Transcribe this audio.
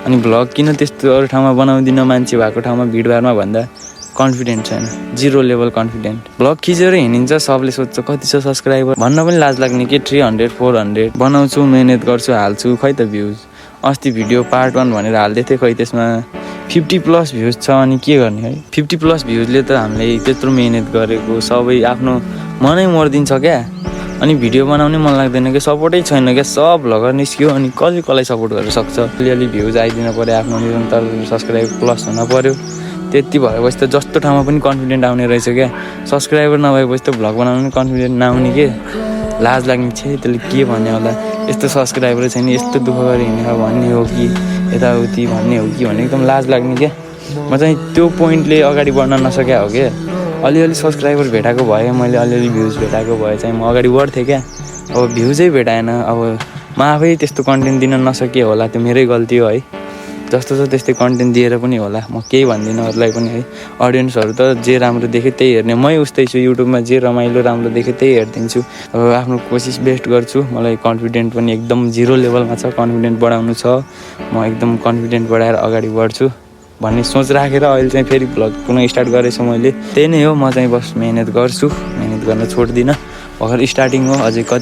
अनि भ्लग किन त्यस्तो अरू ठाउँमा बनाउँदिनँ मान्छे भएको ठाउँमा भिडभाडमा भन्दा कन्फिडेन्ट छैन, 0 लेभल कन्फिडेन्ट। भ्लग खिचेर हिँडिन्छ, सबले सोध्छ कति छ सब्सक्राइबर भन्न पनि लाज लाग्ने के 300 400 बनाउँछु, मेहनत गर्छु, हाल्छु, खै त भ्युज। अस्ति भिडियो पार्ट 1 भनेर हाल्दै थिएँ, खै त्यसमा 50+ भ्युज छ। अनि के गर्ने है, 50+ भ्युजले त हामीले त्यत्रो मेहनत गरेको सबै आफ्नो मनै मर्दिन्छ क्या। अनि भिडियो बनाउनै मन लाग्दैन क्या, सपोर्टै छैन क्या, सब भ्लगर निस्क्यो अनि कसलाई सपोर्ट गर्न सक्छ। अलिअलि भ्युज आइदिन पऱ्यो, आफ्नो निरन्तर सब्सक्राइब प्लस हुन पऱ्यो। त्यति भएपछि त जस्तो ठाउँमा पनि कन्फिडेन्ट आउने रहेछ क्या। सब्सक्राइबर नभएपछि त भ्लग बनाउनु पनि कन्फिडेन्ट नआउने के, लाज लाग्ने छ। त्यसले के भन्ने होला, यस्तो सब्सक्राइबर छैन, यस्तो दुःख गरी हिँडेर भन्ने हो कि यताउति भन्ने हो कि भन्ने एकदम लाज लाग्ने क्या। म चाहिँ त्यो पोइन्टले अगाडि बढ्न नसक्या हो क्या। अलिअलि सब्सक्राइबर भेटाएको भए, मैले अलिअलि भ्युज भेटाएको भए चाहिँ म अगाडि बढ्थेँ क्या। अब भ्युजै भेटाएन, अब म आफै त्यस्तो कन्टेन्ट दिन नसके होला, त्यो मेरै गल्ती हो है। जस्तो छ त्यस्तै कन्टेन्ट दिएर पनि होला, म केही भन्दिनँ अरूलाई पनि है। अडियन्सहरू त जे राम्रो देख्यो त्यही हेर्ने, मै उस्तै छु। युट्युबमा जे रमाइलो राम्रो देख्यो त्यही हेरिदिन्छु। अब आफ्नो कोसिस बेस्ट गर्छु। मलाई कन्फिडेन्ट पनि एकदम 0 लेभलमा छ, कन्फिडेन्ट बढाउनु छ। म एकदम कन्फिडेन्ट बढाएर अगाडि बढ्छु भन्ने सोच राखेर अहिले चाहिँ फेरि भ्लग पुनः स्टार्ट गरेछु मैले। त्यही नै हो, म चाहिँ बस मेहनत गर्छु, मेहनत गर्न छोड्दिनँ। भर्खर स्टार्टिङ हो, अझै कति